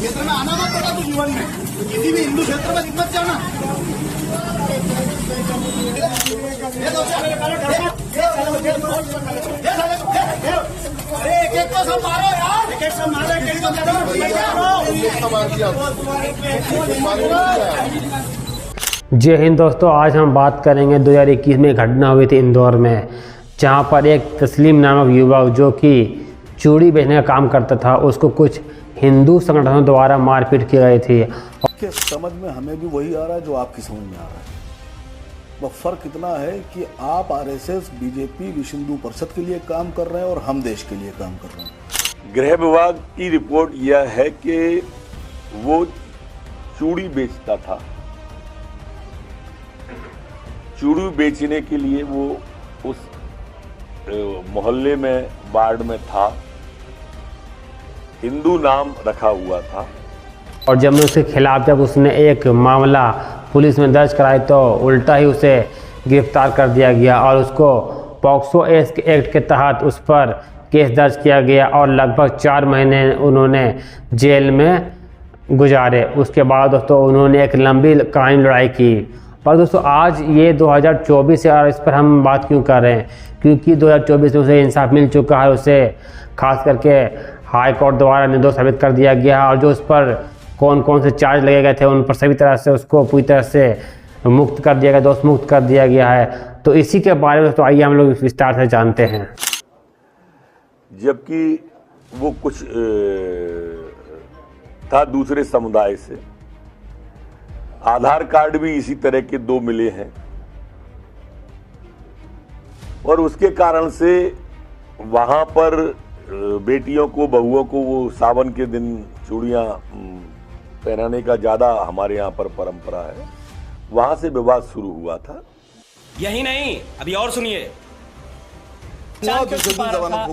क्षेत्र में आना मत पड़ा तो जीवन में किसी भी हिंदू क्षेत्र में मत जाना। एक एक को सब मारो यार, एक एक सब मारो, एक एक को जय हिंद दोस्तों, आज हम बात करेंगे 2021 में घटना हुई थी इंदौर में, जहां पर एक तस्लीम नामक युवक जो कि चूड़ी बेचने का काम करता था, उसको कुछ हिंदू संगठनों द्वारा मारपीट की गई थी। के समझ में हमें भी वही आ रहा है जो आपकी समझ में आ रहा है। वह फर्क इतना है कि आप आरएसएस, बीजेपी, विश्व हिंदू परिषद के लिए काम कर रहे हैं और हम देश के लिए काम कर रहे हैं। गृह विभाग की रिपोर्ट यह है कि वो चूड़ी बेचता था। चूड़ी बेचने के लिए वो उस मोहल्ले में, वार्ड में था, हिंदू नाम रखा हुआ था। और जब उसके खिलाफ जब उसने एक मामला पुलिस में दर्ज कराई तो उल्टा ही उसे गिरफ्तार कर दिया गया और उसको पॉक्सो एक्ट के तहत उस पर केस दर्ज किया गया और लगभग 4 महीने उन्होंने जेल में गुजारे। उसके बाद दोस्तों उन्होंने एक लंबी कानूनी लड़ाई की। पर दोस्तों आज ये 2024 है और इस पर हम बात क्यों कर रहे हैं, क्योंकि 2024 में उसे इंसाफ मिल चुका है। उसे खास करके हाई कोर्ट द्वारा निर्दोष साबित कर दिया गया और जो उस पर कौन कौन से चार्ज लगे गए थे उन पर सभी तरह से उसको पूरी तरह से मुक्त कर दिया गया, दोष मुक्त कर दिया गया है। तो इसी के बारे में दोस्तों आइए हम लोग विस्तार से जानते हैं। जबकि वो कुछ था दूसरे समुदाय से। आधार कार्ड भी इसी तरह के 2 मिले हैं और उसके कारण से वहां पर बेटियों को, बहुओं को वो सावन के दिन चूड़ियां पहनाने का ज्यादा हमारे यहाँ पर परंपरा है। वहां से विवाद शुरू हुआ था। यही नहीं, अभी और सुनिए।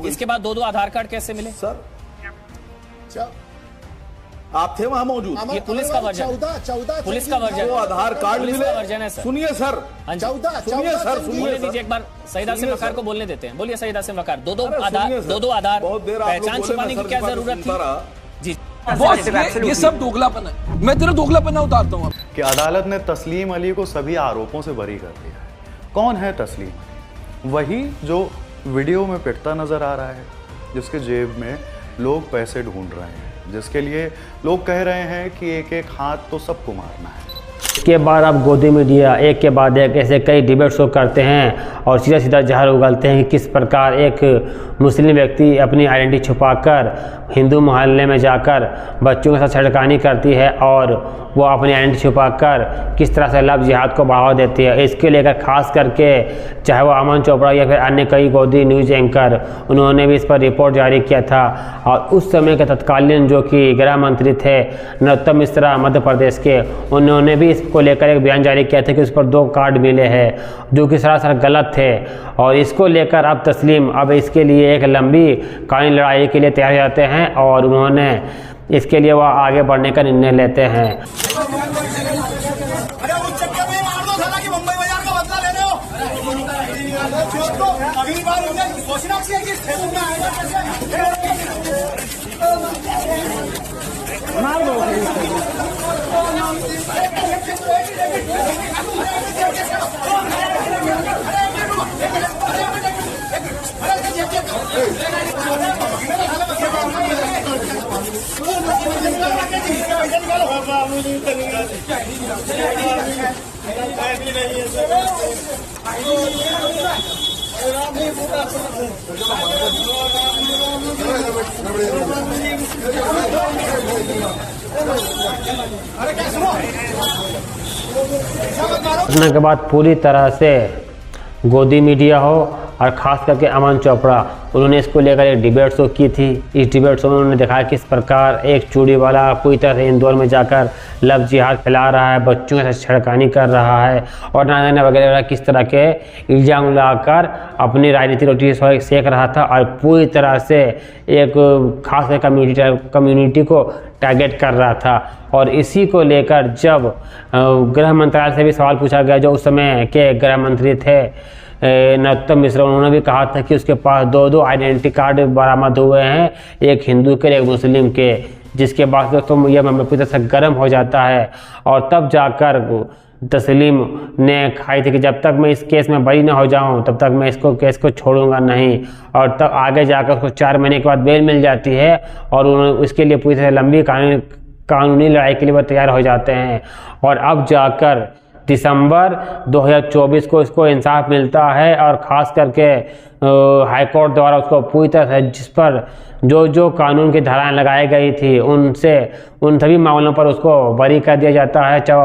इसके बाद 2 आधार कार्ड कैसे मिले? सर आप थे वहां मौजूद? ये पुलिस का वर्जन, पुलिस का वर्जन, वो आधार कार्ड मिले। वर्जन है सर। सुनिए सर, 14 सुनिए सर, बोलने दीजिए एक बार। सईद आसिम वकार को बोलने देते हैं। बोलिए सईद आसिम वकार। 2 अरे आधार, सुनिए सर, 2 आधार बहुत देर आप लोग पहचान बोले, छुपाने मैं की क्या सर जरूरत थी? जी बॉस, ये सब दोगलापन है। मैं तेरा दोगलापन उतारता हूँ कि अदालत ने तस्लीम अली को सभी आरोपों से बरी कर दिया है। कौन है तस्लीम अली? वही जो वीडियो में पिटता नजर आ रहा है, जिसके जेब में लोग पैसे ढूंढ रहे हैं, जिसके लिए लोग कह रहे हैं कि एक एक हाथ तो सबको मारना है। इसके बाद अब गोदी मीडिया एक के बाद एक ऐसे कई डिबेट शो करते हैं और सीधा सीधा जहर उगलते हैं कि किस प्रकार एक मुस्लिम व्यक्ति अपनी आइडेंटिटी छुपाकर हिंदू मोहल्ले में जाकर बच्चों के साथ छेड़खानी करती है और वो अपनी आइडेंटिटी छुपाकर किस तरह से लव जिहाद को बढ़ावा देती है। इसके लेकर खास करके चाहे वो अमन चोपड़ा या फिर अन्य कई गोदी न्यूज़ एंकर, उन्होंने भी इस पर रिपोर्ट जारी किया था। और उस समय के तत्कालीन जो कि गृह मंत्री थे नरोत्तम मिश्रा मध्य प्रदेश के, उन्होंने भी इसको लेकर एक बयान जारी किया था कि उस पर 2 कार्ड मिले हैं जो कि सरासर गलत थे। और इसको लेकर अब तस्लीम अब इसके लिए एक लंबी कानूनी लड़ाई के लिए तैयार हो जाते हैं और उन्होंने इसके लिए वह आगे बढ़ने का निर्णय लेते हैं। अरे उस चक्कर में मार दो साला कि मुंबई बाजार का बदला ले रहे हो। अगली बार उन्हें सोचना चाहिए कि स्टेशन में आएगा कैसे। मार दो घटना के बाद पूरी तरह से गोदी मीडिया हो और ख़ास करके अमन चोपड़ा, उन्होंने इसको लेकर एक डिबेट शो की थी। इस डिबेट शो में उन्होंने दिखाया किस प्रकार एक चूड़ी वाला पूरी तरह से इंदौर में जाकर लव जिहाद फैला रहा है, बच्चों के साथ छेड़खानी कर रहा है और ना जाने वगैरह किस तरह के इल्ज़ाम लगाकर अपनी राजनीतिक रोटी सेक रहा था और पूरी तरह से एक खास कम्युनिटी को टारगेट कर रहा था। और इसी को लेकर जब गृह मंत्रालय से भी सवाल पूछा गया, जो उस समय के गृह मंत्री थे नरोत्तम मिश्रा, उन्होंने भी कहा था कि उसके पास 2 आइडेंटिटी कार्ड बरामद हुए हैं, एक हिंदू के एक मुस्लिम के, जिसके बाद दोस्तों यह मामला पूरी तरह से गर्म हो जाता है और तब जाकर तस्लीम ने खाई थी कि जब तक मैं इस केस में बरी ना हो जाऊं तब तक मैं केस को छोड़ूंगा नहीं। और तब आगे जाकर उसको 4 महीने के बाद बेल मिल जाती है और उसके लिए पूरी तरह लंबी कानूनी लड़ाई के लिए वो तैयार हो जाते हैं। और अब जाकर दिसंबर 2024 को इसको इंसाफ मिलता है और ख़ास करके हाई कोर्ट द्वारा उसको पूरी तरह से जिस पर जो कानून की धाराएं लगाई गई थी उन सभी मामलों पर उसको बरी कर दिया जाता है, चाहे